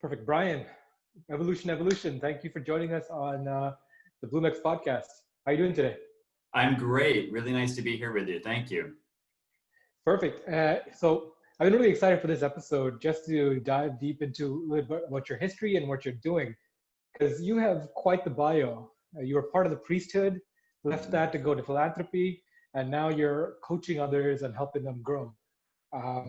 Perfect. Brian, evolution. Thank you for joining us on the BloomX podcast. How are you doing today? I'm great. Really nice to be here with you. Thank you. Perfect. So I've been really excited for this episode just to dive deep into a little bit about your history and what you're doing, because you have quite the bio. You were part of the priesthood, left that to go to philanthropy, and now you're coaching others and helping them grow. I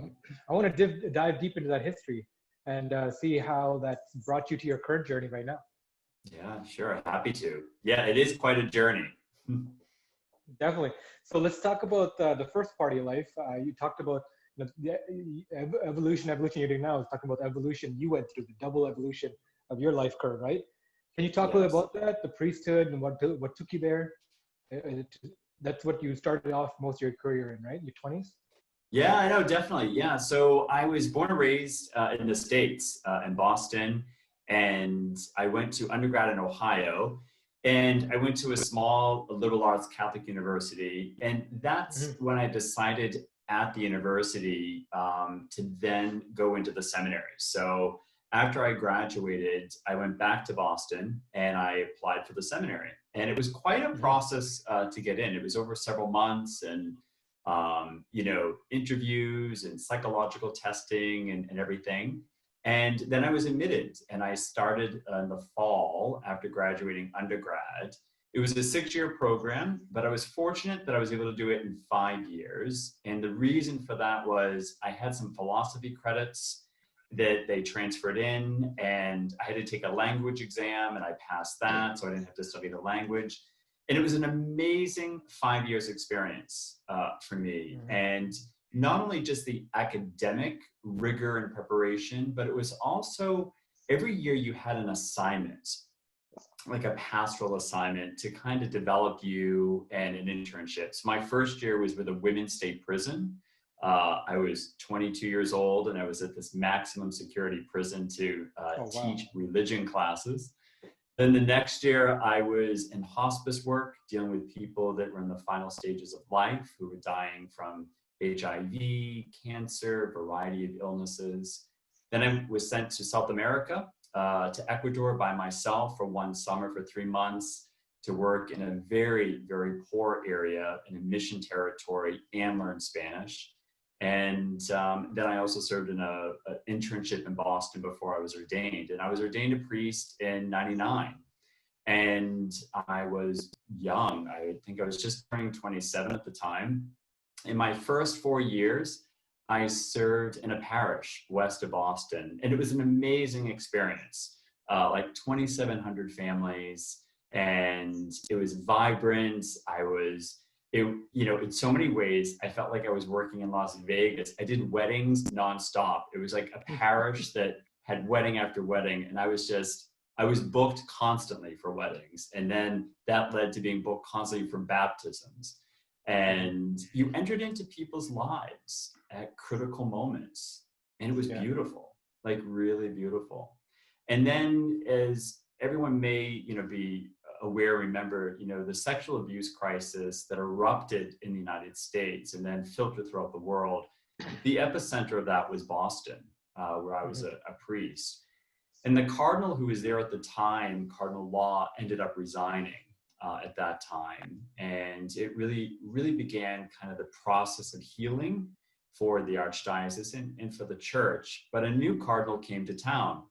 want to dive deep into that history and see how that's brought you to your current journey right now. Yeah, sure. Happy to. Yeah, it is quite a journey. Definitely. So let's talk about the first part of your life. You talked about the evolution you're doing now is talking about evolution. You went through the double evolution of your life curve, right? Can you talk a little Yes. about that, the priesthood and what took you there? That's what you started off most of your career in, right? Your 20s? Yeah, I know, definitely. Yeah. So I was born and raised in the States, in Boston, and I went to undergrad in Ohio. And I went to a small liberal arts Catholic university. And that's when I decided at the university to then go into the seminary. So after I graduated, I went back to Boston and I applied for the seminary. And it was quite a process to get in. It was over several months and interviews and psychological testing and everything. And then I was admitted and I started in the fall after graduating undergrad. It was a 6-year program, but I was fortunate that I was able to do it in 5 years. And the reason for that was I had some philosophy credits that they transferred in, and I had to take a language exam and I passed that, so I didn't have to study the language. And it was an amazing 5 years experience for me. And not only just the academic rigor and preparation, but it was also every year you had an assignment, like a pastoral assignment to kind of develop you and an internship. So my first year was with a women's state prison. I was 22 years old and I was at this maximum security prison to teach religion classes. Then the next year I was in hospice work, dealing with people that were in the final stages of life, who were dying from HIV, cancer, variety of illnesses. Then I was sent to South America, to Ecuador by myself for one summer for 3 months to work in a very, very poor area in a mission territory and learn Spanish. And then I also served in an internship in Boston before I was ordained. And I was ordained a priest in '99. And I was young. I think I was just turning 27 at the time. In my first 4 years, I served in a parish west of Boston. And it was an amazing experience, like 2,700 families. And it was vibrant. In so many ways, I felt like I was working in Las Vegas. I did weddings nonstop. It was like a parish that had wedding after wedding. And I was booked constantly for weddings. And then that led to being booked constantly for baptisms. And you entered into people's lives at critical moments. And it was beautiful, like really beautiful. And then as everyone may, be aware, remember, the sexual abuse crisis that erupted in the United States and then filtered throughout the world. The epicenter of that was Boston, where I was a priest. And the cardinal who was there at the time, Cardinal Law, ended up resigning at that time. And it really, really began kind of the process of healing for the archdiocese and for the church. But a new cardinal came to town.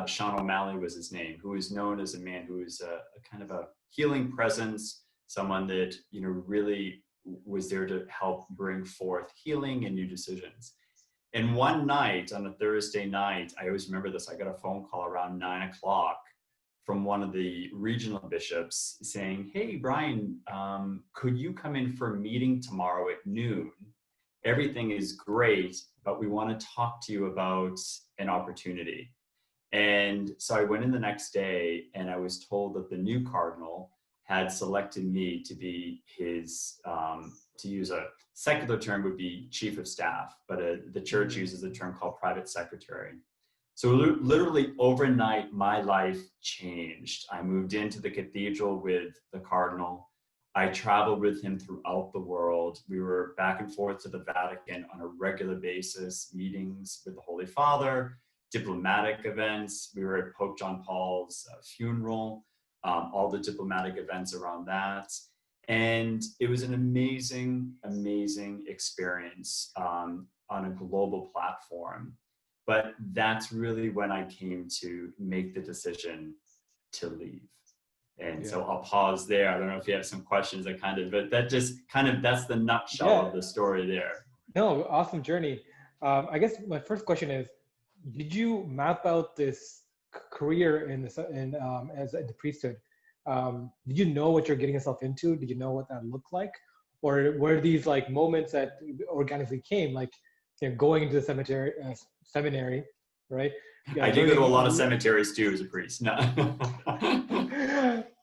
Sean O'Malley was his name, who is known as a man who is a kind of a healing presence, someone that, really was there to help bring forth healing and new decisions. And one night, on a Thursday night, I always remember this, I got a phone call around 9:00 from one of the regional bishops saying, "Hey, Brian, could you come in for a meeting tomorrow at noon? Everything is great, but we want to talk to you about an opportunity." And so I went in the next day and I was told that the new cardinal had selected me to be his, to use a secular term would be chief of staff, but the church uses a term called private secretary. So literally overnight, my life changed. I moved into the cathedral with the cardinal. I traveled with him throughout the world. We were back and forth to the Vatican on a regular basis, meetings with the Holy Father, diplomatic events. We were at Pope John Paul's funeral, all the diplomatic events around that. And it was an amazing, amazing experience on a global platform. But that's really when I came to make the decision to leave. And so I'll pause there. I don't know if you have some questions but that just that's the nutshell of the story there. No, awesome journey. I guess my first question is, did you map out this career as the priesthood? Did you know what you're getting yourself into? Did you know what that looked like? Or were these like moments that organically came, like going into the seminary, right? I did go to a lot of cemeteries too as a priest. No.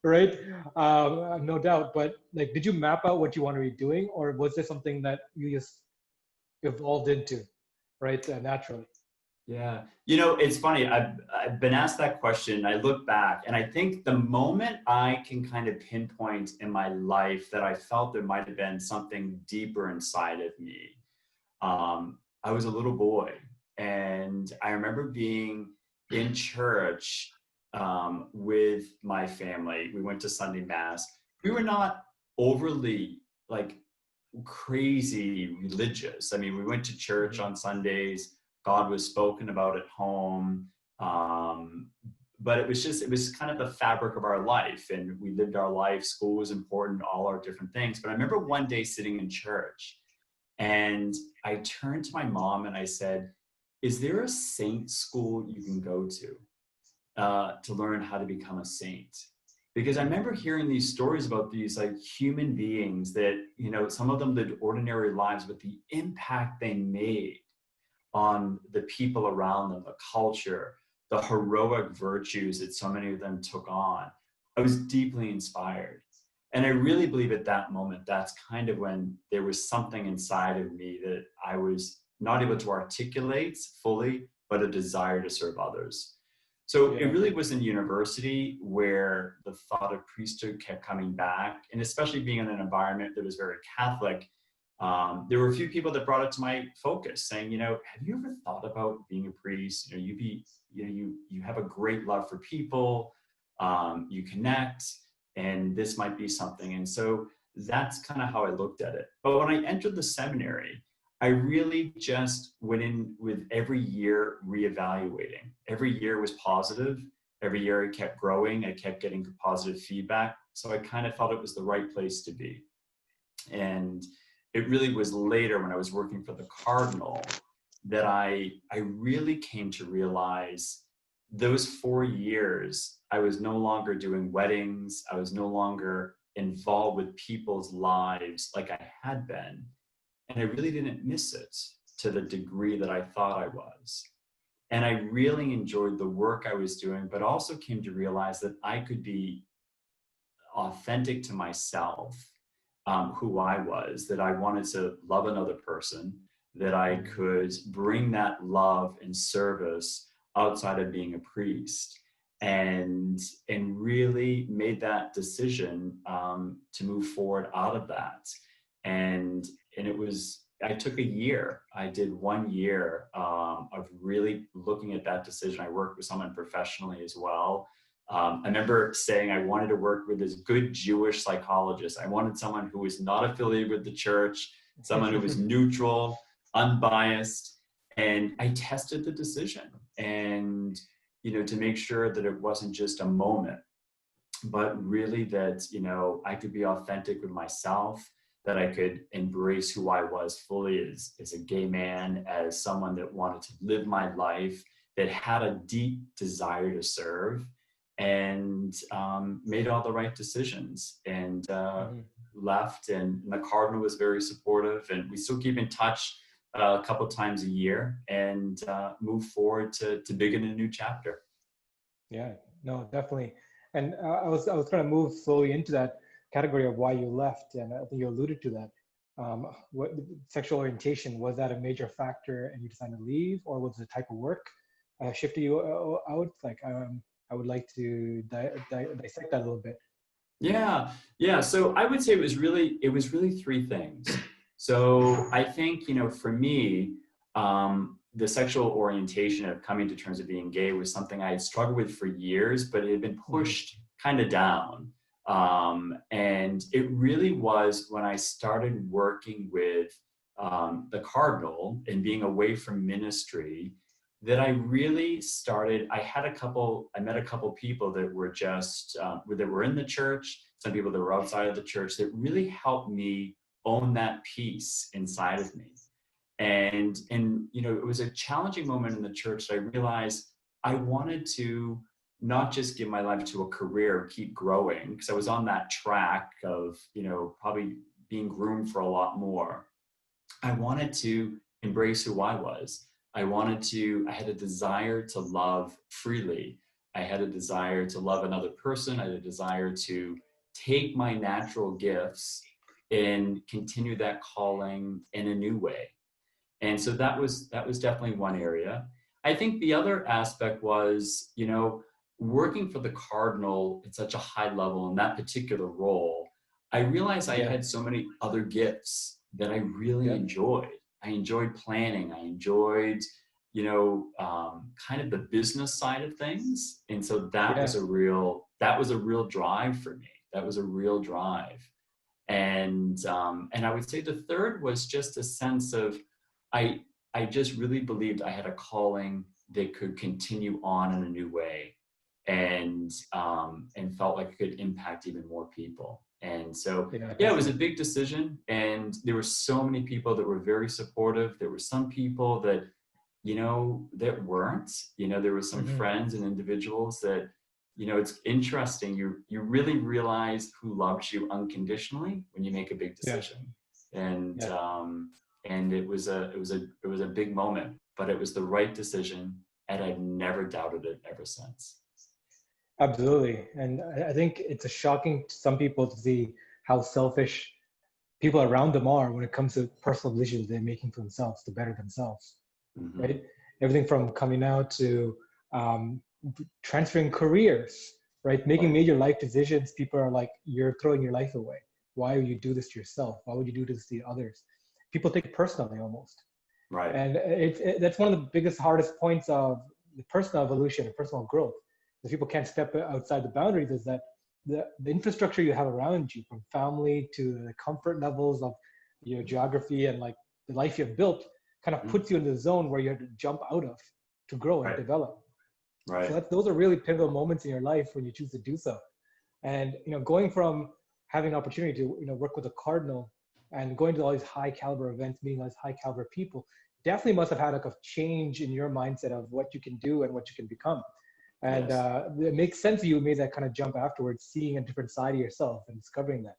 Right? No doubt. But like, did you map out what you want to be doing, or was this something that you just evolved into, right? Naturally. Yeah. You know, it's funny. I've been asked that question. I look back and I think the moment I can kind of pinpoint in my life that I felt there might have been something deeper inside of me. I was a little boy, and I remember being in church with my family. We went to Sunday Mass. We were not overly like crazy religious. I mean, we went to church on Sundays. God was spoken about at home. But it was kind of the fabric of our life, and we lived our life. School was important, all our different things. But I remember one day sitting in church, and I turned to my mom and I said, is there a saint school you can go to learn how to become a saint? Because I remember hearing these stories about these like human beings that, some of them lived ordinary lives, but the impact they made on the people around them, the culture, the heroic virtues that so many of them took on. I was deeply inspired. And I really believe at that moment, that's kind of when there was something inside of me that I was not able to articulate fully, but a desire to serve others. So it really was in university where the thought of priesthood kept coming back, and especially being in an environment that was very Catholic, there were a few people that brought it to my focus, saying, have you ever thought about being a priest? You have a great love for people, you connect, and this might be something. And so that's kind of how I looked at it. But when I entered the seminary, I really just went in with every year reevaluating. Every year was positive. Every year I kept growing. I kept getting positive feedback. So I kind of felt it was the right place to be. And it really was later when I was working for the Cardinal that I really came to realize those 4 years, I was no longer doing weddings. I was no longer involved with people's lives like I had been. And I really didn't miss it to the degree that I thought I was. And I really enjoyed the work I was doing, but also came to realize that I could be authentic to myself, who I was, that I wanted to love another person, that I could bring that love and service outside of being a priest, and really made that decision to move forward out of that. And it was, I took a year. I did 1 year of really looking at that decision. I worked with someone professionally as well. I remember saying I wanted to work with this good Jewish psychologist. I wanted someone who was not affiliated with the church, someone who was neutral, unbiased. And I tested the decision, and, to make sure that it wasn't just a moment, but really that, I could be authentic with myself, that I could embrace who I was fully as a gay man, as someone that wanted to live my life, that had a deep desire to serve, and made all the right decisions, and left. And the Cardinal was very supportive, and we still keep in touch a couple times a year, and move forward to begin a new chapter. Yeah, no, definitely. And I was going to move slowly into that category of why you left, and I think you alluded to that. What sexual orientation, was that a major factor and you decided to leave, or was the type of work shifted you out? Like, I would like to dissect that a little bit. Yeah. So I would say it was really 3 things. So I think, for me, the sexual orientation of coming to terms of being gay was something I had struggled with for years, but it had been pushed kind of down. And it really was when I started working with the Cardinal and being away from ministry that I really started. I met a couple people that were just, that were in the church, some people that were outside of the church that really helped me own that peace inside of me. And it was a challenging moment in the church that I realized I wanted to not just give my life to a career, keep growing, because I was on that track of, probably being groomed for a lot more. I wanted to embrace who I was. I had a desire to love freely. I had a desire to love another person. I had a desire to take my natural gifts and continue that calling in a new way. And so that was definitely one area. I think the other aspect was, working for the Cardinal at such a high level in that particular role, I realized I had so many other gifts that I really enjoyed. I enjoyed planning. I enjoyed, kind of the business side of things. And so that was a real drive for me. That was a real drive. And I would say the third was just a sense of, I just really believed I had a calling that could continue on in a new way, and felt like it could impact even more people. And so, it was a big decision, and there were so many people that were very supportive. There were some people that, that weren't, there were some friends and individuals that, it's interesting. You really realize who loves you unconditionally when you make a big decision. And it was a big moment, but it was the right decision, and I've never doubted it ever since. Absolutely. And I think it's shocking to some people to see how selfish people around them are when it comes to personal decisions they're making for themselves to better themselves, right? Everything from coming out to transferring careers, right? Making major life decisions. People are like, you're throwing your life away. Why would you do this to yourself? Why would you do this to others? People take it personally almost. Right. And that's one of the biggest, hardest points of the personal evolution and personal growth. If people can't step outside the boundaries, is that the infrastructure you have around you, from family to the comfort levels of your geography and like the life you've built, kind of puts you in the zone where you have to jump out of to grow and develop. Right. So those are really pivotal moments in your life when you choose to do so. And going from having an opportunity to work with a Cardinal and going to all these high caliber events, meeting all these high caliber people, definitely must have had like a change in your mindset of what you can do and what you can become. And it makes sense you made that kind of jump afterwards, seeing a different side of yourself and discovering that.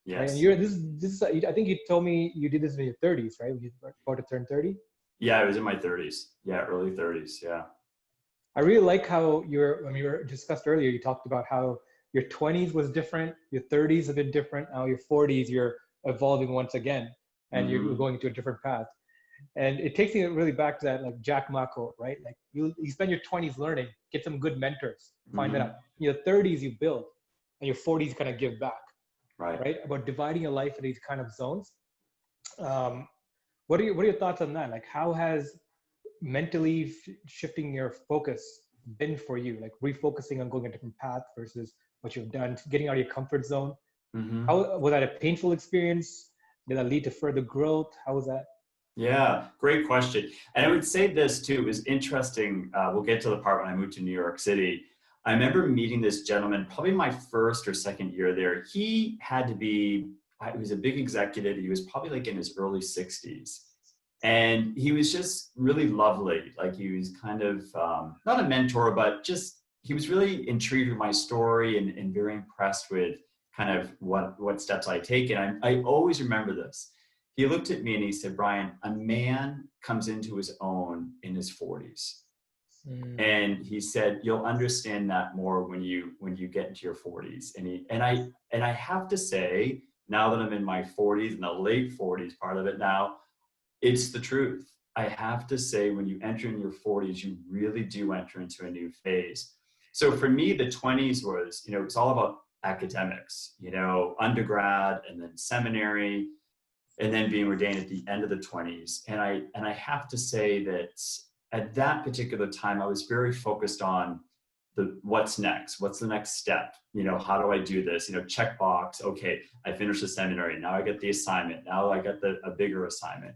Yes. Right? And you're this I think you told me you did this in your 30s, right? When you were about to turn 30? Yeah, I was in my 30s. Yeah, early 30s. Yeah. I really like how we were discussed earlier, you talked about how your 20s was different, your 30s have been different, now your 40s, you're evolving once again, and you're going into a different path. And it takes me really back to that, like Jack Ma quote, right? Like you spend your 20s learning, get some good mentors, find that out. In your 30s, you build, and your 40s kind of give back, right? About dividing your life in these kind of zones. What are your thoughts on that? Like, how has mentally shifting your focus been for you? Like refocusing on going a different path versus what you've done, getting out of your comfort zone. How was that a painful experience? Did that lead to further growth? How was that? Yeah, great question. And I would say this too, it was interesting. We'll get to the part when I moved to New York City. I remember meeting this gentleman, probably my first or second year there. He was a big executive. He was probably like in his early 60s. And he was just really lovely. Like he was kind of, not a mentor, but just, he was really intrigued with my story and very impressed with kind of what steps I take. And I always remember this. He looked at me and he said, Brian, a man comes into his own in his 40s. And he said, you'll understand that more when you get into your 40s. And I have to say, now that I'm in my 40s and the late 40s part of it now, it's the truth. I have to say, when you enter in your 40s, you really do enter into a new phase. So for me, the 20s was, it's all about academics, undergrad and then seminary. and then being ordained at the end of the 20s. And I have to say that at that particular time, I was very focused on what's next, what's the next step, how do I do this, check box, okay, I finished the seminary, now I get the assignment, now I got a bigger assignment.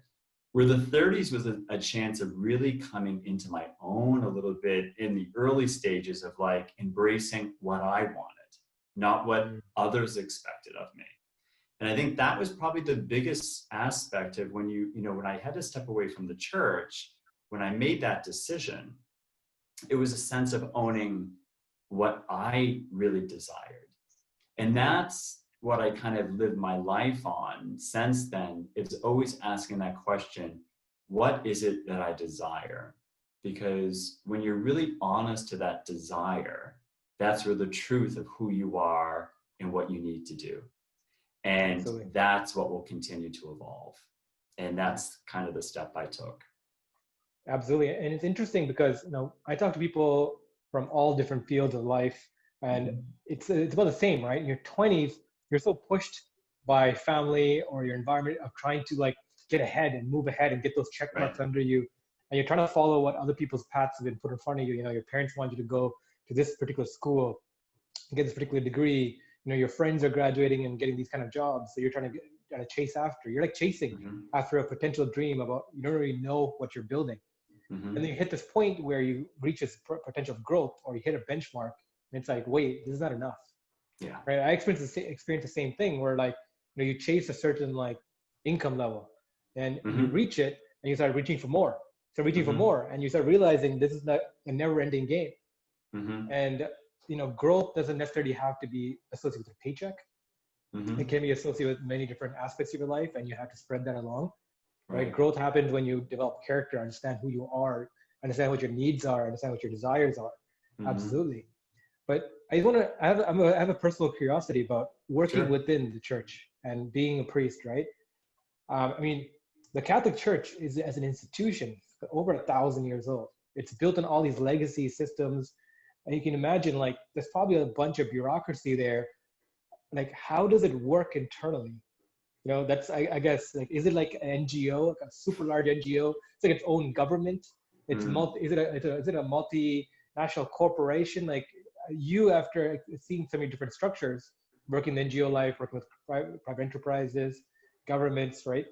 Where the 30s was a chance of really coming into my own a little bit in the early stages of like embracing what I wanted, not what others expected of me. And I think that was probably the biggest aspect of when when I had to step away from the church, when I made that decision, it was a sense of owning what I really desired. And that's what I kind of lived my life on since then. It's always asking that question, what is it that I desire? Because when you're really honest to that desire, that's where the truth of who you are and what you need to do. And Absolutely. That's what will continue to evolve. And that's kind of the step I took. Absolutely. And it's interesting because, I talk to people from all different fields of life, and it's about the same, right? In your 20s, you're so pushed by family or your environment of trying to like get ahead and move ahead and get those check marks under you. And you're trying to follow what other people's paths have been put in front of you. Your parents want you to go to this particular school, get this particular degree. Your friends are graduating and getting these kind of jobs. So you're trying to chase after. You're like chasing after a potential dream about, you don't really know what you're building. And then you hit this point where you reach this potential of growth, or you hit a benchmark, and it's like, wait, this is not enough. Yeah. Right. I experienced the same thing where like, you chase a certain like income level, and you reach it, and you start reaching for more. So reaching for more, and you start realizing this is not a never-ending game. And growth doesn't necessarily have to be associated with a paycheck. It can be associated with many different aspects of your life, and you have to spread that along. Right? Growth happens when you develop character, understand who you are, understand what your needs are, understand what your desires are. Absolutely. But I just want to, I have a personal curiosity about working within the church and being a priest, right? I mean, the Catholic Church is, as an institution, over 1,000 years old. It's built on all these legacy systems. And you can imagine, like, there's probably a bunch of bureaucracy there. Like, how does it work internally? That's, I guess, like, is it like an NGO, like a super large NGO? It's like its own government. It's is it a multinational corporation? Like, you, after seeing so many different structures, working in NGO life, working with private enterprises, governments, right?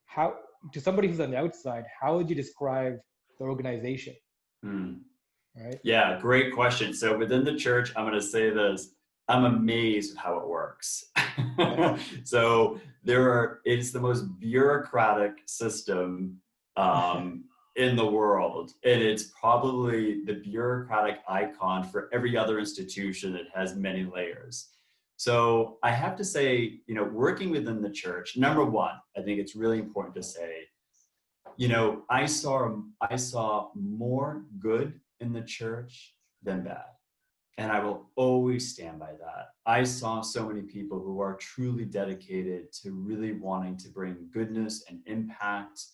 How, to somebody who's on the outside, how would you describe the organization? Right? Yeah, great question. So within the church, I'm going to say this. I'm amazed at how it works. So it's the most bureaucratic system in the world. And it's probably the bureaucratic icon for every other institution that has many layers. So I have to say, working within the church, number one, I think it's really important to say, I saw more good in the church than bad. And I will always stand by that. I saw so many people who are truly dedicated to really wanting to bring goodness and impact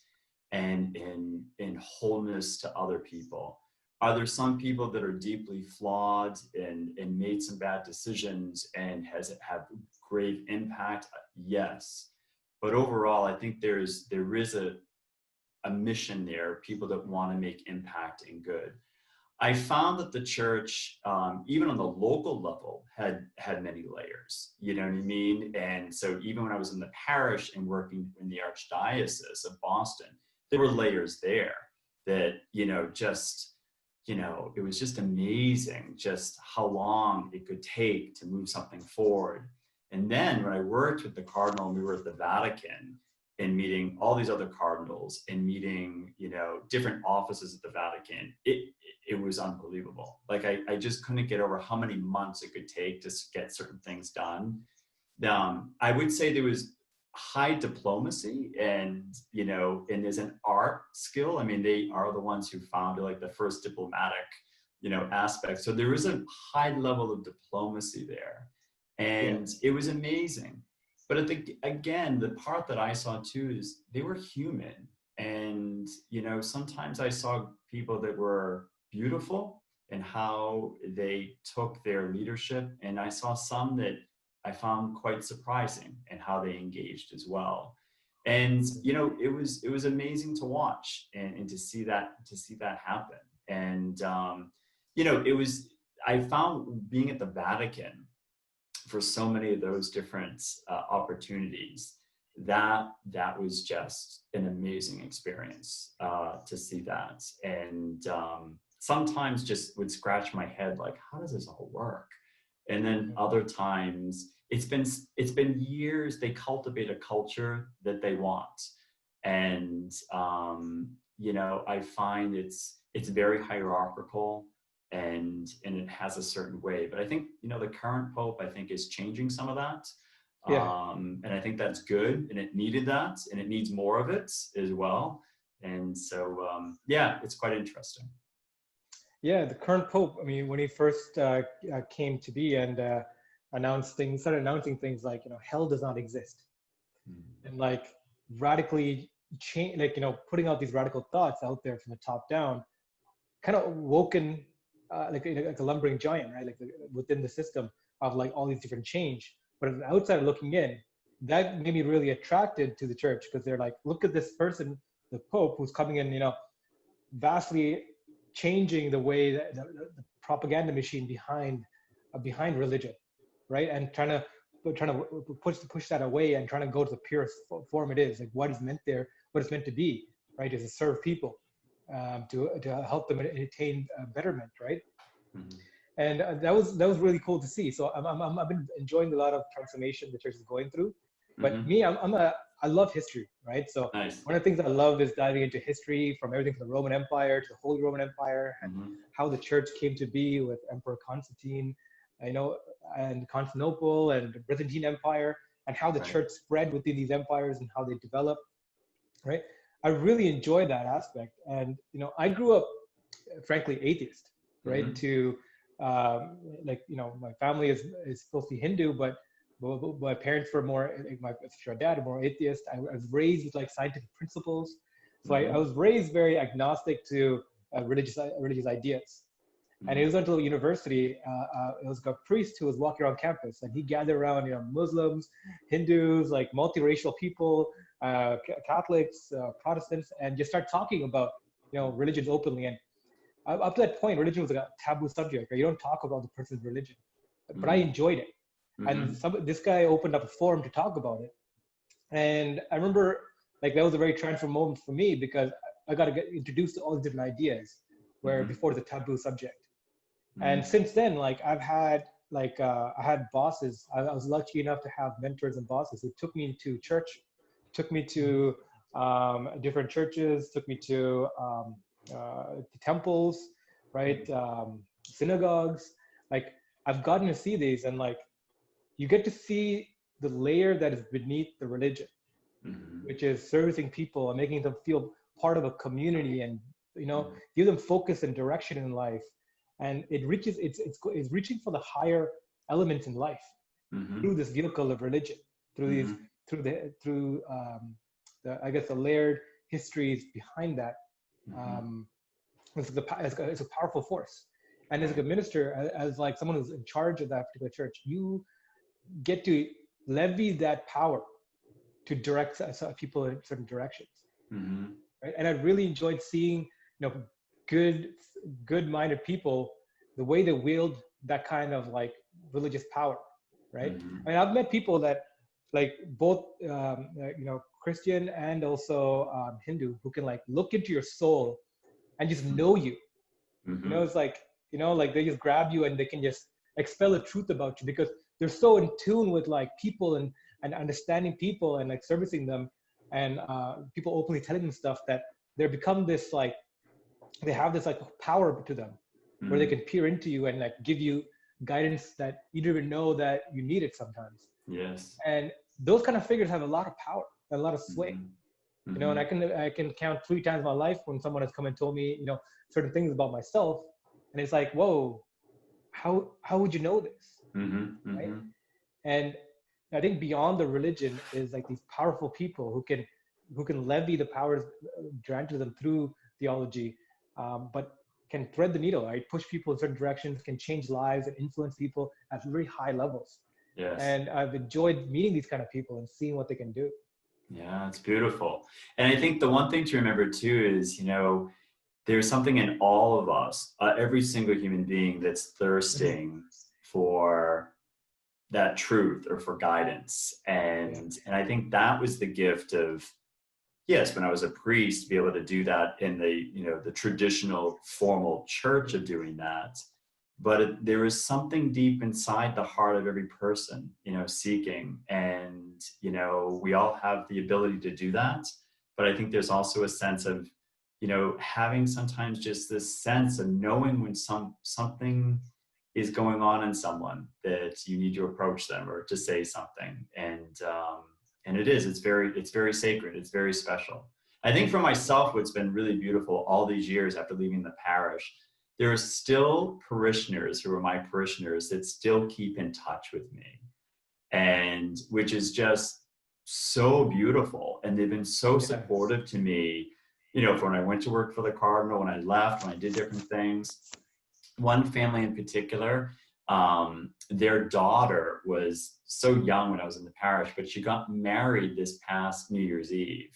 and in wholeness to other people. Are there some people that are deeply flawed and made some bad decisions and have grave impact? Yes. But overall, I think there is a mission there, people that want to make impact and good. I found that the church, even on the local level, had many layers, you know what I mean? And so even when I was in the parish and working in the Archdiocese of Boston, there were layers there that, it was just amazing just how long it could take to move something forward. And then when I worked with the Cardinal, and we were at the Vatican and meeting all these other cardinals and meeting, different offices at the Vatican, it was unbelievable. Like I just couldn't get over how many months it could take to get certain things done. I would say there was high diplomacy and there's an art skill. I mean, they are the ones who founded like the first diplomatic, aspect. So there was a high level of diplomacy there, and it was amazing. But I think, again, the part that I saw too is they were human. And, sometimes I saw people that were beautiful and how they took their leadership. And I saw some that I found quite surprising and how they engaged as well. And it was amazing to watch and to see that happen. And I found being at the Vatican for so many of those different opportunities, that was just an amazing experience to see that. And sometimes just would scratch my head like, how does this all work? And then other times it's been years, they cultivate a culture that they want. And I find it's very hierarchical, and it has a certain way. But I think the current Pope, I think, is changing some of that. Yeah. And I think that's good, and it needed that, and it needs more of it as well. And so it's quite interesting. Yeah, the current Pope, I mean, when he first came to be and started announcing things like, hell does not exist. And like radically change, like, putting out these radical thoughts out there from the top down, kind of woken like a lumbering giant, right? Like within the system of like all these different change. But as an outsider looking in, that made me really attracted to the church, because they're like, look at this person, the Pope, who's coming in, vastly changing the way that the propaganda machine behind religion, right? And trying to push that away and trying to go to the purest form it is, like what is meant there, what it's meant to be, right? Is to serve people, to help them attain betterment, right? Mm-hmm. And that was really cool to see. So I've been enjoying a lot of transformation the church is going through. But mm-hmm. me, I love history, right? So nice. One of the things I love is diving into history, from everything from the Roman Empire to the Holy Roman Empire, and mm-hmm. how the church came to be with Emperor Constantine, and Constantinople and the Byzantine Empire, and how the right. church spread within these empires and how they developed, right? I really enjoy that aspect. And, I grew up, frankly, atheist, right? Mm-hmm. To, my family is supposed to be Hindu, but my parents were more, my dad more atheist. I was raised with like scientific principles. So mm-hmm. I was raised very agnostic to religious ideas. Mm-hmm. And it was until university, it was a priest who was walking around campus, and he gathered around, Muslims, Hindus, like multiracial people, Catholics, Protestants, and just start talking about, religions openly. And up to that point, religion was a taboo subject. Right? You don't talk about the person's religion, but mm-hmm. I enjoyed it. Mm-hmm. And this guy opened up a forum to talk about it. And I remember like that was a very transformative moment for me, because I got to get introduced to all these different ideas where mm-hmm. before it was a taboo subject. Mm-hmm. And since then, like I've had I had bosses. I was lucky enough to have mentors and bosses who took me to church, took me to different churches, took me to temples, right? Synagogues. Like I've gotten to see these, and like you get to see the layer that is beneath the religion, mm-hmm. which is servicing people and making them feel part of a community, and mm-hmm. give them focus and direction in life. And it reaches it's reaching for the higher elements in life mm-hmm. through this vehicle of religion, through mm-hmm. through the layered histories behind that. Mm-hmm. It's a powerful force. And as a minister, as like someone who's in charge of that particular church, you get to levy that power to direct people in certain directions. Mm-hmm. Right? And I really enjoyed seeing, good-minded people, the way they wield that kind of like religious power, right? Mm-hmm. I mean, I've met people that like both, Christian and also Hindu, who can like look into your soul and just know you. Mm-hmm. It's like, like they just grab you and they can just expel the truth about you, because they're so in tune with like people and understanding people and like servicing them, and people openly telling them stuff, that they become this like, they have this like power to them mm-hmm. where they can peer into you and like give you guidance that you didn't even know that you needed sometimes. Yes. And those kind of figures have a lot of power, a lot of sway. Mm-hmm. And I can count 3 times in my life when someone has come and told me, certain things about myself, and it's like, whoa, how would you know this? Mm-hmm. Right? And I think beyond the religion is like these powerful people who can levy the powers granted to them through theology, but can thread the needle, right? Push people in certain directions, can change lives and influence people at very high levels. Yes. And I've enjoyed meeting these kind of people and seeing what they can do. Yeah, it's beautiful. And I think the one thing to remember too is, there's something in all of us, every single human being that's Mhm. thirsting for that truth or for guidance. Yeah. And I think that was the gift of, yes, when I was a priest, to be able to do that in the traditional formal church of doing that. But there is something deep inside the heart of every person, seeking. And, we all have the ability to do that. But I think there's also a sense of, having sometimes just this sense of knowing when something is going on in someone that you need to approach them or to say something. And it's very sacred. It's very special. I think for myself, what's been really beautiful all these years after leaving the parish, there are still parishioners who are my parishioners that still keep in touch with me, and which is just so beautiful. And they've been so Yes. supportive to me, for when I went to work for the Cardinal, when I left, when I did different things. One family in particular, their daughter was so young when I was in the parish, but she got married this past New Year's Eve.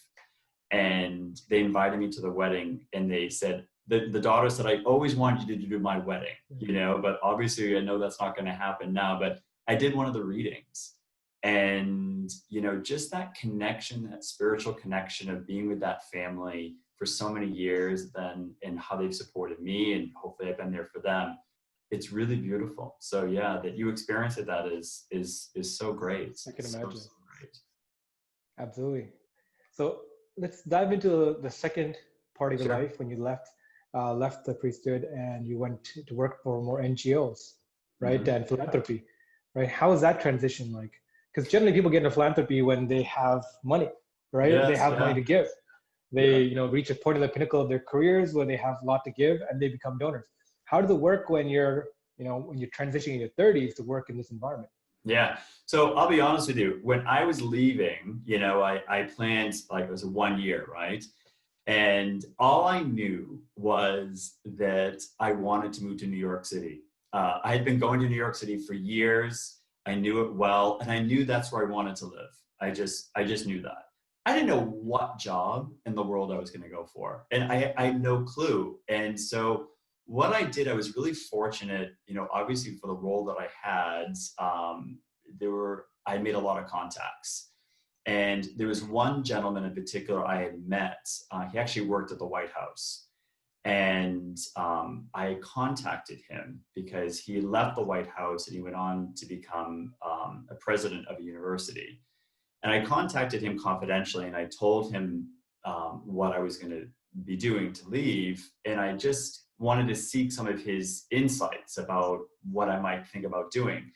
And they invited me to the wedding, and they said, the daughter said, I always wanted you to do my wedding, but obviously I know that's not going to happen now, but I did one of the readings. And, just that connection, that spiritual connection of being with that family for so many years, then, and how they've supported me, and hopefully I've been there for them. It's really beautiful. So yeah, that you experienced that is so great. I can So, imagine. so great. Absolutely. So let's dive into the second part of your Sure. life when you left the priesthood and you went to work for more NGOs, right, Mm-hmm. and philanthropy, right? How is that transition like? Because generally people get into philanthropy when they have money, right? They Yes, have money yeah. to give. They, Yeah. reach a point of the pinnacle of their careers where they have a lot to give and they become donors. How does it work when you're transitioning in your 30s to work in this environment? Yeah. So I'll be honest with you. When I was leaving, I planned like it was 1 year, right? And all I knew was that I wanted to move to New York City. I had been going to New York City for years. I knew it well, and I knew that's where I wanted to live. I just knew that. I didn't know what job in the world I was going to go for, and I had no clue. And so what I did, I was really fortunate, obviously for the role that I had, I made a lot of contacts. And there was one gentleman in particular I had met. He actually worked at the White House. And I contacted him because he left the White House and he went on to become a president of a university. And I contacted him confidentially and I told him what I was going to be doing to leave. And I just wanted to seek some of his insights about what I might think about doing.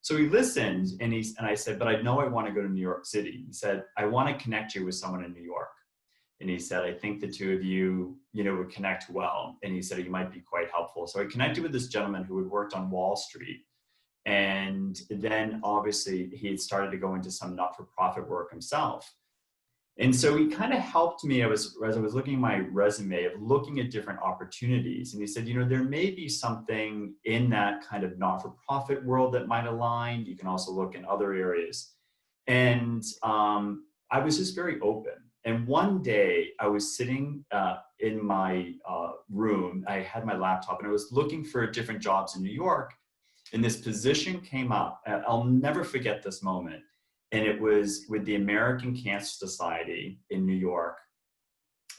So he listened and I said, but I know I want to go to New York City. He said, I want to connect you with someone in New York. And he said, I think the two of you, would connect well. And he said, you might be quite helpful. So I connected with this gentleman who had worked on Wall Street. And then obviously he had started to go into some not-for-profit work himself. And so he kind of helped me as I was looking at my resume of looking at different opportunities. And he said, there may be something in that kind of not-for-profit world that might align. You can also look in other areas. And I was just very open. And one day I was sitting in my room. I had my laptop and I was looking for different jobs in New York. And this position came up. I'll never forget this moment. And it was with the American Cancer Society in New York.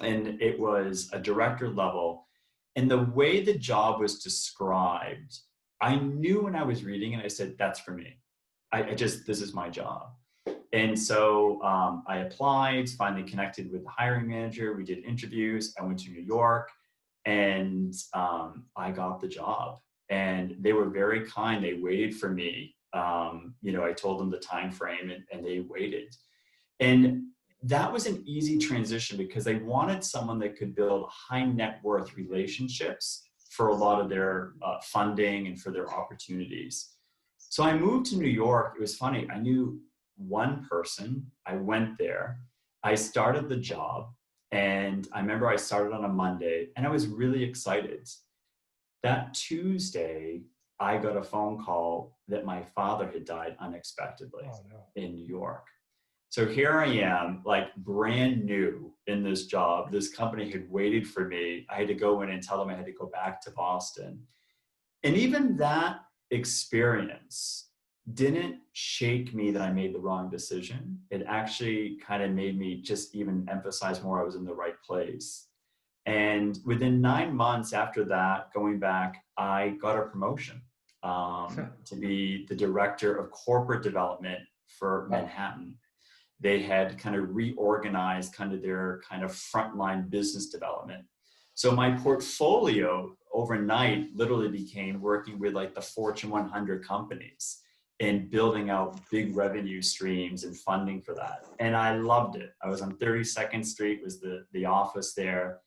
And it was a director level. And the way the job was described, I knew when I was reading it, I said, that's for me. This is my job. And so I applied, finally connected with the hiring manager. We did interviews. I went to New York and I got the job. And they were very kind. They waited for me. I told them the time frame and they waited. And that was an easy transition because they wanted someone that could build high net worth relationships for a lot of their funding and for their opportunities. So I moved to New York. It was funny. I knew one person. I went there. I started the job. And I remember I started on a Monday and I was really excited. That Tuesday, I got a phone call that my father had died unexpectedly Oh no. in New York. So here I am, like brand new in this job. This company had waited for me. I had to go in and tell them I had to go back to Boston. And even that experience didn't shake me that I made the wrong decision. It actually kind of made me just even emphasize more I was in the right place. And within 9 months after that, going back, I got a promotion to be the director of corporate development for Manhattan. They had kind of reorganized kind of their kind of frontline business development. So my portfolio overnight literally became working with like the Fortune 100 companies and building out big revenue streams and funding for that. And I loved it. I was on 32nd Street, was the office there.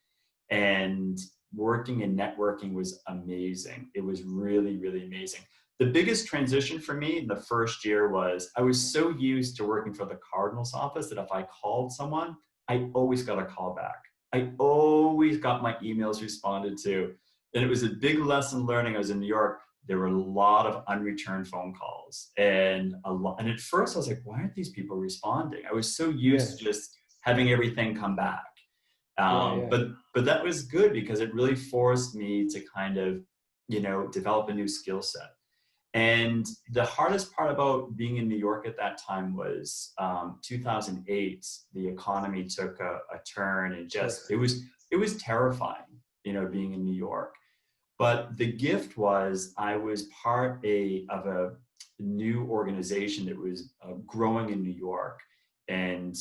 And working and networking was amazing. It was really, really amazing. The biggest transition for me in the first year was I was so used to working for the Cardinals office that if I called someone, I always got a call back. I always got my emails responded to. And it was a big lesson learning. I was in New York. There were a lot of unreturned phone calls. And at first I was like, why aren't these people responding? I was so used to just having everything come back. But that was good because it really forced me to kind of, develop a new skill set. And the hardest part about being in New York at that time was 2008, the economy took a turn and just, it was terrifying, being in New York. But the gift was I was part of a new organization that was growing in New York. And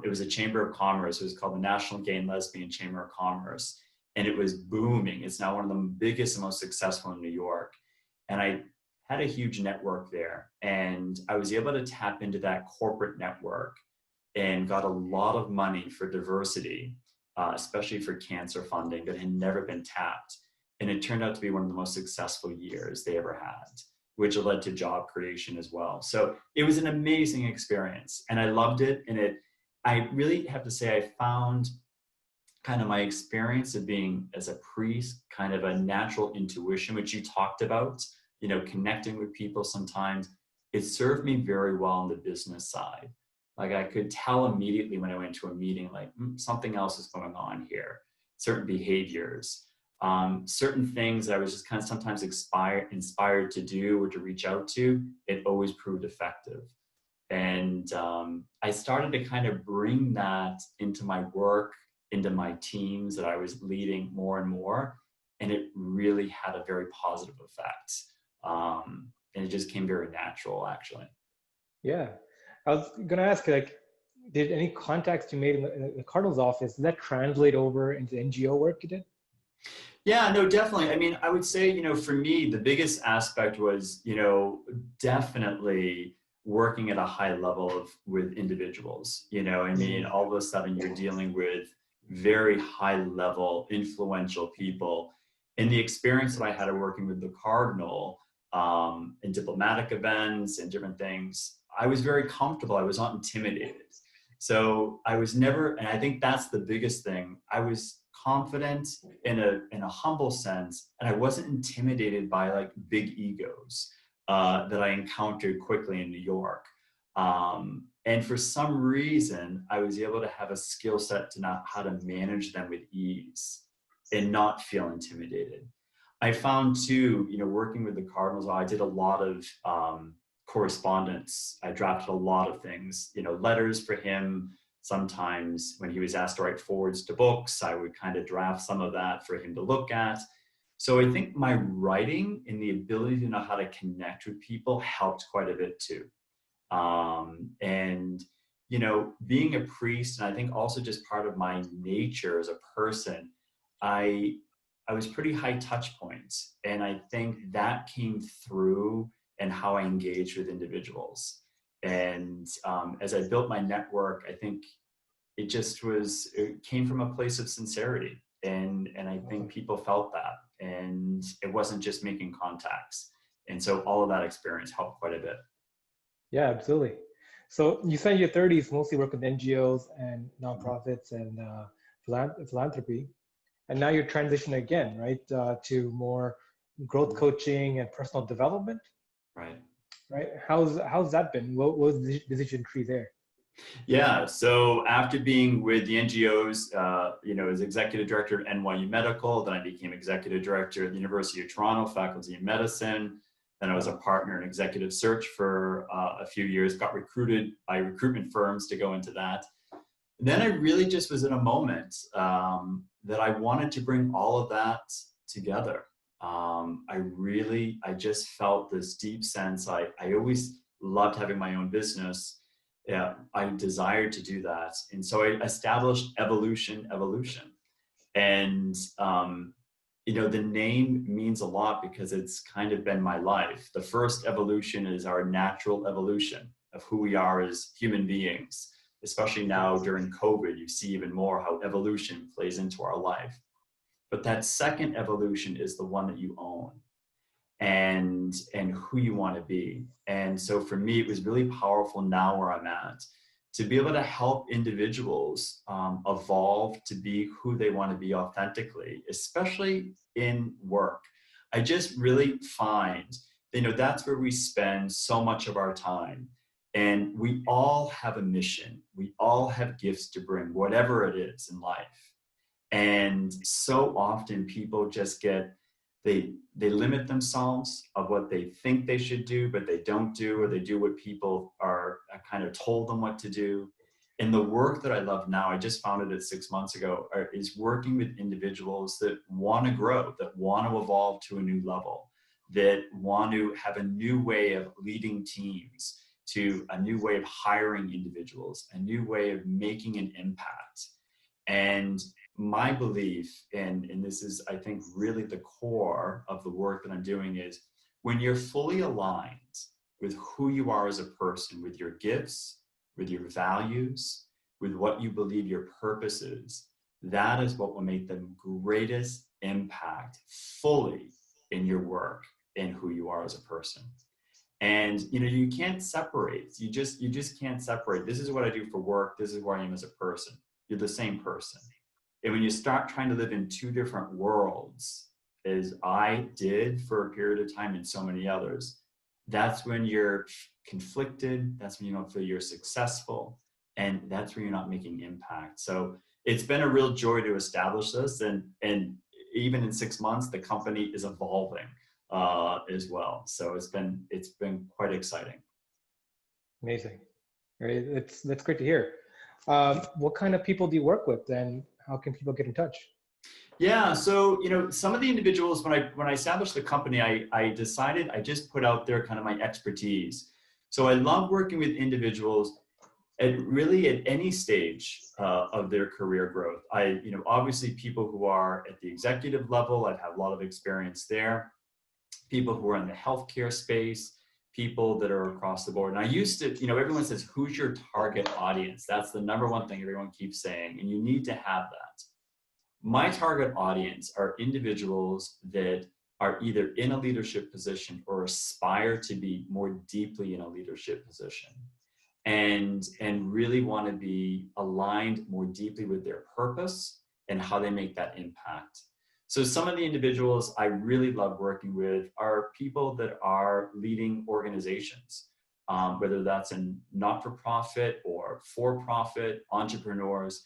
it was a chamber of commerce. It was called the National Gay and Lesbian Chamber of Commerce. And it was booming. It's now one of the biggest and most successful in New York. And I had a huge network there. And I was able to tap into that corporate network and got a lot of money for diversity, especially for cancer funding that had never been tapped. And it turned out to be one of the most successful years they ever had, which led to job creation as well. So it was an amazing experience and I loved it. And I really have to say, I found kind of my experience of being as a priest, kind of a natural intuition, which you talked about, connecting with people sometimes. It served me very well on the business side. Like I could tell immediately when I went to a meeting, like something else is going on here, certain behaviors. Certain things that I was just kind of sometimes inspired to do or to reach out to, it always proved effective. And I started to kind of bring that into my work, into my teams that I was leading more and more. And it really had a very positive effect. And it just came very natural, actually. Yeah. I was going to ask, like, did any contacts you made in the Cardinals office, did that translate over into NGO work you did? Yeah, no, definitely. I mean, I would say, for me, the biggest aspect was, definitely working at a high level with individuals, all of a sudden you're dealing with very high level, influential people. And the experience that I had of working with the Cardinal in diplomatic events and different things, I was very comfortable. I was not intimidated. So I was never, and I think that's the biggest thing. I was confident in a humble sense, and I wasn't intimidated by like big egos that I encountered quickly in New York. And for some reason, I was able to have a skill set to know how to manage them with ease and not feel intimidated. I found too, working with the Cardinals, I did a lot of correspondence. I drafted a lot of things, letters for him. Sometimes when he was asked to write forwards to books, I would kind of draft some of that for him to look at. So I think my writing and the ability to know how to connect with people helped quite a bit too. And, being a priest, and I think also just part of my nature as a person, I was pretty high touch points. And I think that came through in how I engaged with individuals. And as I built my network, I think it came from a place of sincerity. And I think people felt that. And it wasn't just making contacts. And so all of that experience helped quite a bit. Yeah, absolutely. So you spent your 30s mostly work with NGOs and nonprofits and philanthropy. And now you're transitioning again, right, to more growth coaching and personal development. Right. Right. How's that been? What was the decision tree there? Yeah. So after being with the NGOs, as executive director at NYU Medical, then I became executive director at the University of Toronto, faculty in medicine. Then I was a partner in executive search for a few years, got recruited by recruitment firms to go into that. And then I really just was in a moment that I wanted to bring all of that together. I just felt this deep sense. I always loved having my own business. Yeah, I desired to do that. And so I established Evolution. And, the name means a lot because it's kind of been my life. The first evolution is our natural evolution of who we are as human beings. Especially now during COVID, you see even more how evolution plays into our life. But that second evolution is the one that you own and who you want to be. And so for me, it was really powerful now where I'm at to be able to help individuals evolve to be who they want to be authentically, especially in work. I just really find, that's where we spend so much of our time. And we all have a mission. We all have gifts to bring, whatever it is in life. And so often people just they limit themselves of what they think they should do, but they don't do, or they do what people are kind of told them what to do. And the work that I love now, I just founded it 6 months ago, is working with individuals that want to grow, that want to evolve to a new level, that want to have a new way of leading teams, to a new way of hiring individuals, a new way of making an impact. And my belief, and this is, I think, really the core of the work that I'm doing, is when you're fully aligned with who you are as a person, with your gifts, with your values, with what you believe your purpose is, that is what will make the greatest impact fully in your work and who you are as a person. And you can't separate. You just can't separate. This is what I do for work. This is who I am as a person. You're the same person. And when you start trying to live in two different worlds, as I did for a period of time and so many others, that's when you're conflicted. That's when you don't feel you're successful. And that's when you're not making impact. So it's been a real joy to establish this. And even in 6 months, the company is evolving as well. So it's been quite exciting. Amazing. Right. That's great to hear. What kind of people do you work with, and how can people get in touch? Yeah, so some of the individuals, when I established the company, I decided I just put out there kind of my expertise. So I love working with individuals at any stage of their career growth. Obviously people who are at the executive level, I've had a lot of experience there. People who are in the healthcare space, people that are across the board. And I used to, everyone says, who's your target audience? That's the number one thing everyone keeps saying, and you need to have that. My target audience are individuals that are either in a leadership position or aspire to be more deeply in a leadership position, and really want to be aligned more deeply with their purpose and how they make that impact. So some of the individuals I really love working with are people that are leading organizations, whether that's in not-for-profit or for-profit, entrepreneurs,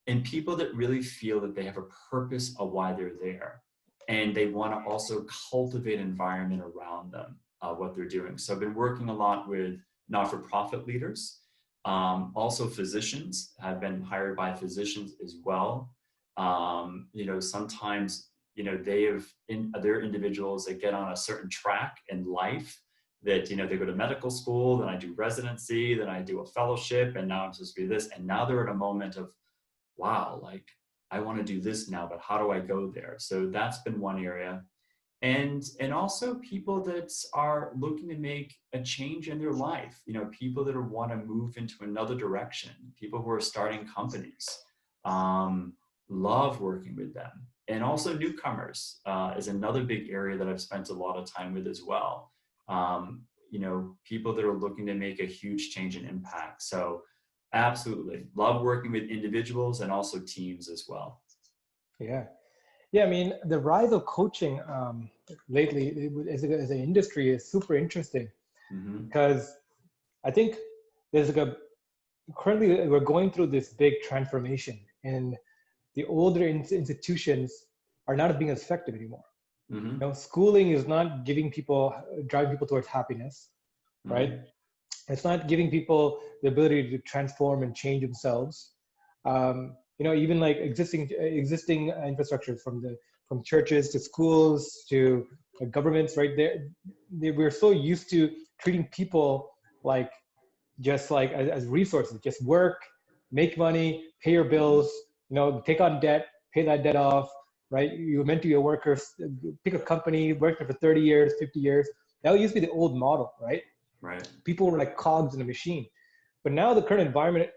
and people that really feel that they have a purpose of why they're there. And they want to also cultivate an environment around them, what they're doing. So I've been working a lot with not-for-profit leaders, also physicians. I've been hired by physicians as well. Sometimes, they're individuals that get on a certain track in life that, they go to medical school, then I do residency, then I do a fellowship, and now I'm supposed to be this. And now they're at a moment of, wow, like I want to do this now, but how do I go there? So that's been one area. And also people that are looking to make a change in their life, people that want to move into another direction, people who are starting companies, love working with them. And also newcomers is another big area that I've spent a lot of time with as well. People that are looking to make a huge change and impact. So absolutely love working with individuals and also teams as well. Yeah. I mean, the rise of coaching lately as an industry is super interesting, because I think there's currently we're going through this big transformation, and the older institutions are not being as effective anymore. Mm-hmm. You know, schooling is not driving people towards happiness, right? Mm-hmm. It's not giving people the ability to transform and change themselves. You know, even like existing infrastructures from churches to schools to governments, right? We're so used to treating people like just like as resources, just work, make money, pay your bills, you know, take on debt, pay that debt off, right? You're meant to be a worker, pick a company, work there for 30 years, 50 years. That used to be the old model, right? Right. People were like cogs in a machine. But now the current environment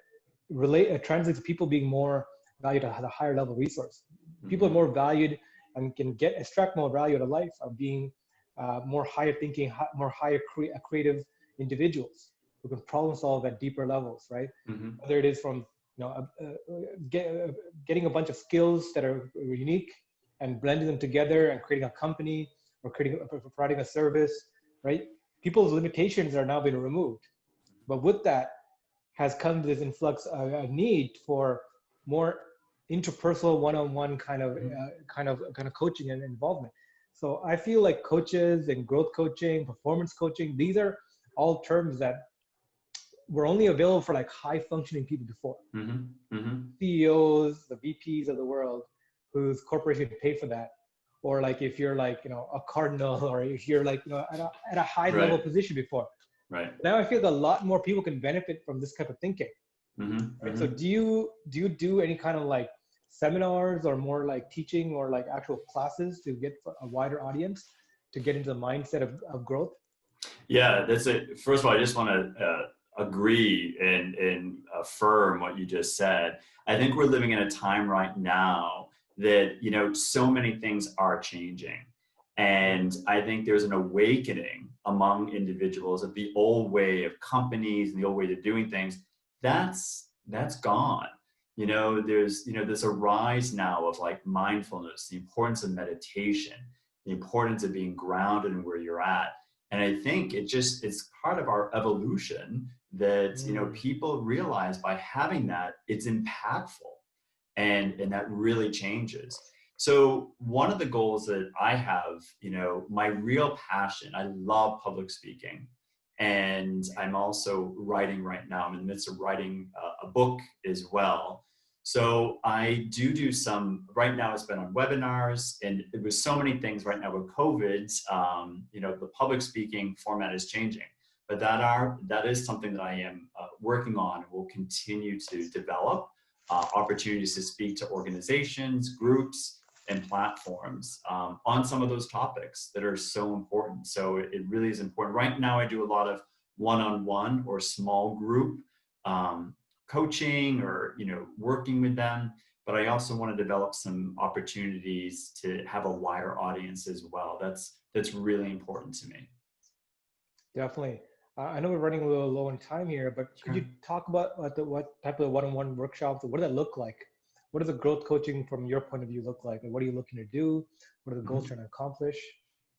translates to people being more valued at a higher level resource. People are Mm-hmm. more valued and can extract more value out of life of being more higher thinking, more higher creative individuals who can problem solve at deeper levels, right? Mm-hmm. Whether it is from getting a bunch of skills that are unique and blending them together and creating a company or providing a service, right? People's limitations are now being removed. But with that has come this influx of a need for more interpersonal, one-on-one kind of coaching and involvement. So I feel like coaches and growth coaching, performance coaching, these are all terms that were only available for like high functioning people before. Mm-hmm. Mm-hmm. CEOs, the VPs of the world, whose corporation pay for that. Or like if you're like, you know, a cardinal, or if you're like, you know, at a high level Right. position before. Right. Now I feel like a lot more people can benefit from this type of thinking. Mm-hmm. Right? So Mm-hmm. do you do any kind of like seminars or more like teaching or like actual classes to get a wider audience to get into the mindset of growth? Yeah, that's it. First of all, I just want to agree and affirm what you just said. I think we're living in a time right now that, you know, so many things are changing. And I think there's an awakening among individuals that the old way of companies and the old way of doing things, that's gone. There's a rise now of like mindfulness, the importance of meditation, the importance of being grounded in where you're at. And I think it's part of our evolution that, you know, people realize by having that, it's impactful and that really changes. So one of the goals that I have, you know, my real passion, I love public speaking. And I'm also writing right now. I'm in the midst of writing a book as well. So I do some, right now it's been on webinars, and it was so many things right now with COVID, you know, the public speaking format is changing, but that is something that I am working on and will continue to develop opportunities to speak to organizations, groups, and platforms on some of those topics that are so important. So it really is important. Right now I do a lot of one-on-one or small group coaching or, you know, working with them, but I also want to develop some opportunities to have a wider audience as well. That's really important to me. Definitely. I know we're running a little low on time here, but could you talk about what type of one-on-one workshops, what does that look like? What does the growth coaching from your point of view look like? And what are you looking to do? What are the goals trying to accomplish?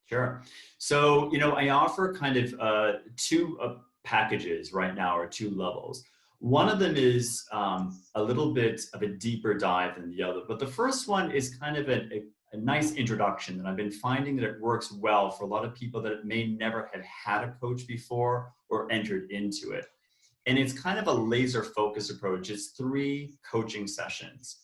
Sure. So, you know, I offer kind of two packages right now, or two levels. One of them is a little bit of a deeper dive than the other, but the first one is kind of a nice introduction that I've been finding that it works well for a lot of people that may never have had a coach before or entered into it. And it's kind of a laser focused approach. It's 3 coaching sessions.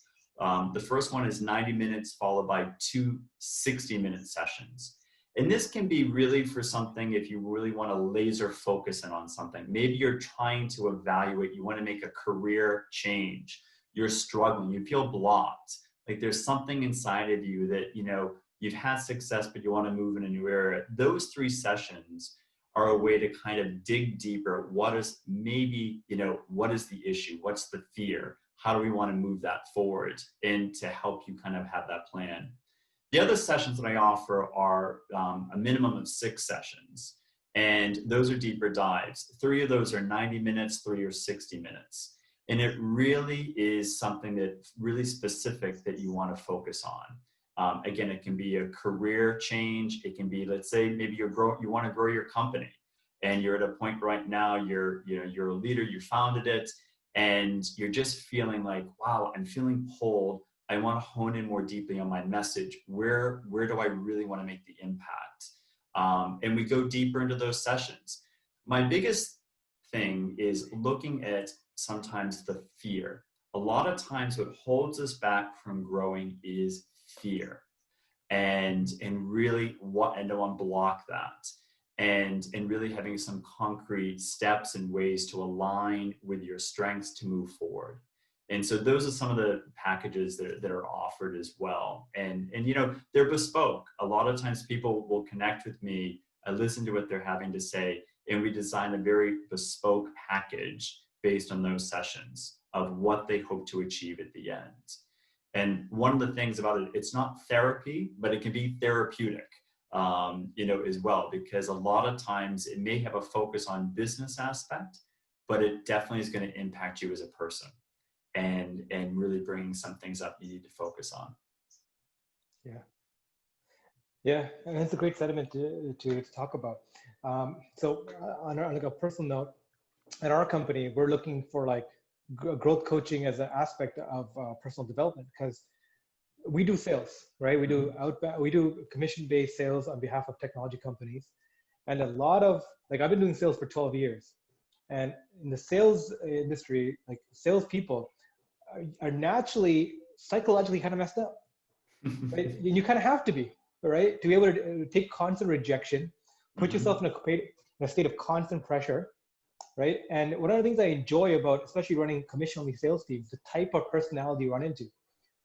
The first one is 90 minutes followed by 2 60-minute sessions. And this can be really for something if you really want to laser focus in on something. Maybe you're trying to evaluate, you want to make a career change. You're struggling, you feel blocked. Like there's something inside of you that, you know, you've had success, but you want to move in a new area. Those 3 sessions are a way to kind of dig deeper. What is maybe, you know, what is the issue? What's the fear? How do we want to move that forward? And to help you kind of have that plan. The other sessions that I offer are a minimum of 6 sessions, and those are deeper dives. 3 of those are 90 minutes, 3 are 60 minutes. And it really is something that's really specific that you want to focus on. Again, it can be a career change. It can be, let's say, maybe you want to grow your company, and you're at a point right now, you're a leader, you founded it, and you're just feeling like, wow, I'm feeling pulled. I want to hone in more deeply on my message. Where do I really want to make the impact? And we go deeper into those sessions. My biggest thing is looking at sometimes the fear. A lot of times what holds us back from growing is fear, and really to unblock that, and really having some concrete steps and ways to align with your strengths to move forward. And so those are some of the packages that are offered as well. And they're bespoke. A lot of times people will connect with me, I listen to what they're having to say, and we design a very bespoke package based on those sessions of what they hope to achieve at the end. And one of the things about it, it's not therapy, but it can be therapeutic, as well, because a lot of times it may have a focus on business aspect, but it definitely is going to impact you as a person, and really bringing some things up you need to focus on. Yeah, and that's a great sentiment to talk about. So on like a personal note, at our company, we're looking for like growth coaching as an aspect of personal development, because we do sales, right? We do commission-based sales on behalf of technology companies. And a lot of, like, I've been doing sales for 12 years. And in the sales industry, like, salespeople are naturally, psychologically kind of messed up, right? And you kind of have to be, right? To be able to take constant rejection, put yourself in a state of constant pressure, right? And one of the things I enjoy about, especially running commission-only sales teams, the type of personality you run into.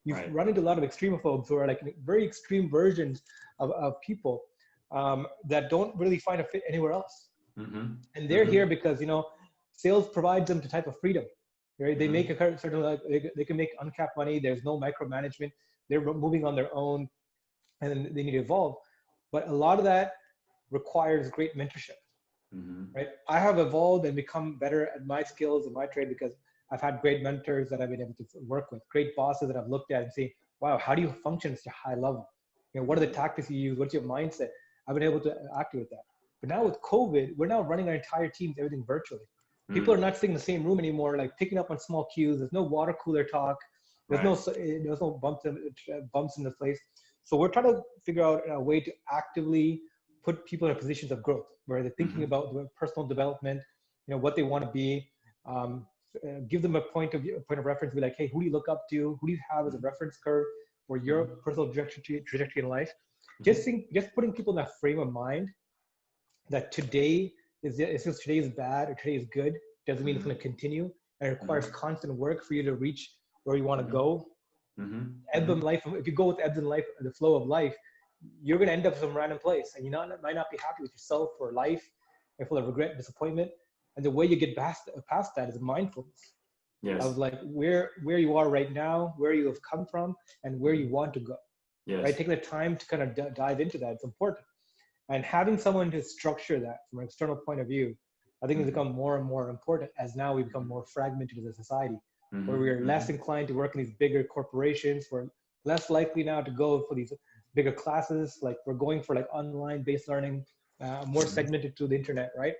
You run into a lot of extremophobes who are like very extreme versions of people that don't really find a fit anywhere else. And they're here because, sales provides them the type of freedom, right? They make a certain, like, they can make uncapped money. There's no micromanagement. They're moving on their own, and they need to evolve. But a lot of that requires great mentorship, right? I have evolved and become better at my skills and my trade because I've had great mentors that I've been able to work with, great bosses that I've looked at and say, wow, how do you function at such a high level? What are the tactics you use? What's your mindset? I've been able to activate that. But now with COVID, we're now running our entire teams, everything virtually. People are not sitting in the same room anymore, like picking up on small cues. There's no water cooler talk. There's no bumps in the place. So we're trying to figure out a way to actively put people in positions of growth, where they're thinking about personal development, what they want to be. Give them a point of reference. Be like, hey, who do you look up to? Who do you have as a reference curve for your personal trajectory in life? Just putting people in that frame of mind that today is bad or today is good doesn't mean it's going to continue, and it requires constant work for you to reach where you want to go. Ebb and life. If you go with ebbs and life, the flow of life, you're going to end up in some random place, and you might not be happy with yourself for life, and full of regret, disappointment. And the way you get past that is mindfulness. Of like where you are right now, where you have come from, and where you want to go. Right? Taking the time to kind of dive into that, it's important. And having someone to structure that from an external point of view, I think has become more and more important as now we become more fragmented as a society, where we are less inclined to work in these bigger corporations. We're less likely now to go for these bigger classes. Like, we're going for like online based learning, more segmented through the internet, right?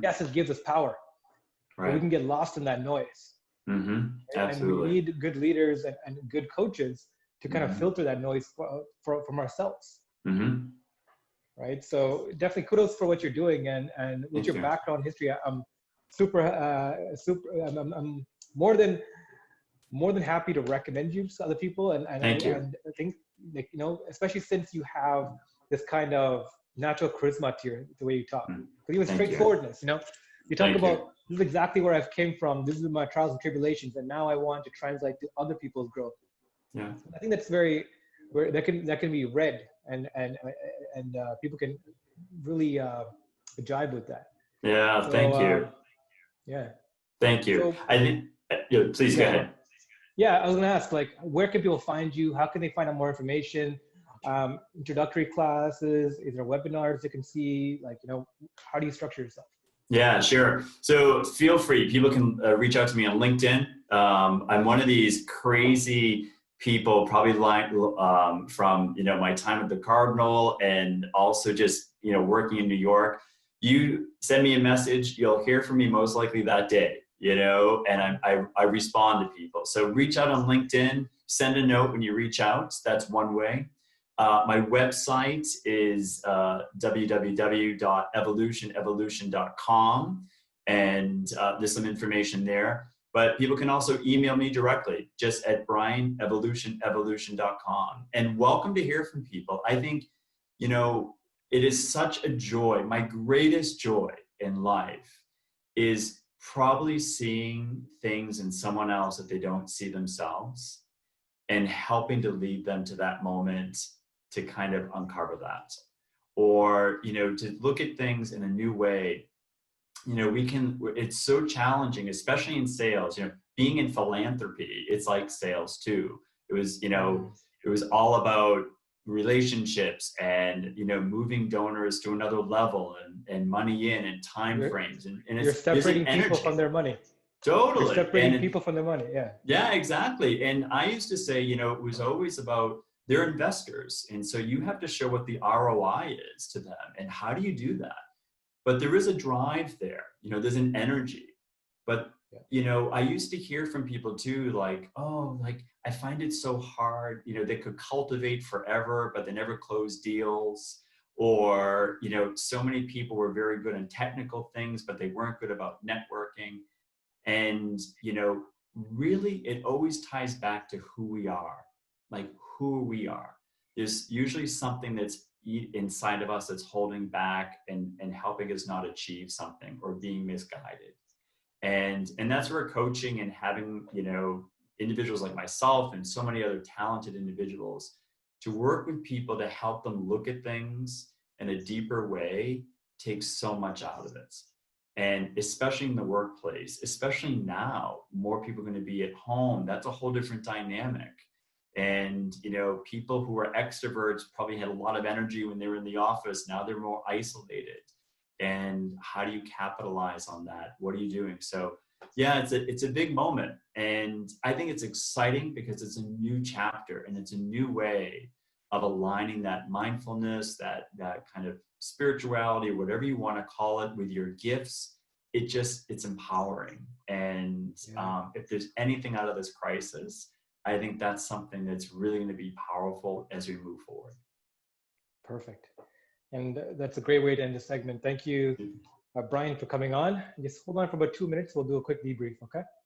Yes, it gives us power, but we can get lost in that noise. Absolutely. And we need good leaders and good coaches to kind of filter that noise from ourselves. Right. So definitely kudos for what you're doing, and with your background history, I'm I'm more than happy to recommend you to other people. And I think, like, especially since you have this kind of natural charisma to the way you talk, because even straightforwardness, you talk about this is exactly where I've came from. This is my trials and tribulations, and now I want to translate to other people's growth. I think that's that can be read, and people can really jive with that. Thank you. Thank you. So, I think, please go ahead. I was going to ask, like, where can people find you? How can they find out more information? Introductory classes, is there webinars they can see? Like, how do you structure yourself? Yeah, sure. So feel free. People can reach out to me on LinkedIn. I'm one of these crazy people, probably from my time at the Cardinal, and also just working in New York. You send me a message, you'll hear from me most likely that day. you know, and I respond to people. So reach out on LinkedIn, send a note when you reach out. That's one way. My website is www.evolution.com, and there's some information there. But people can also email me directly, just at brianevolution.com. And welcome to hear from people. I think, you know, it is such a joy. My greatest joy in life is probably seeing things in someone else that they don't see themselves, and helping to lead them to that moment to kind of uncover that, or, you know, to look at things in a new way. You know, it's so challenging, especially in sales, you know, being in philanthropy, it's like sales too. It was, you know, it was all about relationships and, you know, moving donors to another level, and money in and time frames. And you're separating people from their money. Totally. You're separating people from their money. Yeah. Yeah, exactly. And I used to say, you know, it was always about, they're investors. And so you have to show what the ROI is to them. And how do you do that? But there is a drive there, you know, there's an energy. But, you know, I used to hear from people too, like, oh, like, I find it so hard, you know, they could cultivate forever, but they never close deals. Or, you know, so many people were very good in technical things, but they weren't good about networking. And, you know, really, it always ties back to who we are, like who we are. There's usually something that's inside of us that's holding back and helping us not achieve something, or being misguided. And that's where coaching and having, you know, individuals like myself and so many other talented individuals to work with people to help them look at things in a deeper way takes so much out of it. And especially in the workplace, especially now, more people are going to be at home. That's a whole different dynamic. And, you know, people who are extroverts probably had a lot of energy when they were in the office. Now they're more isolated. And how do you capitalize on that? What are you doing? So yeah, it's a big moment. And I think it's exciting because it's a new chapter, and it's a new way of aligning that mindfulness, that kind of spirituality, whatever you want to call it, with your gifts. It's empowering. And if there's anything out of this crisis, I think that's something that's really going to be powerful as we move forward. Perfect. And that's a great way to end the segment. Thank you, Brian, for coming on. Just hold on for about 2 minutes. We'll do a quick debrief, okay?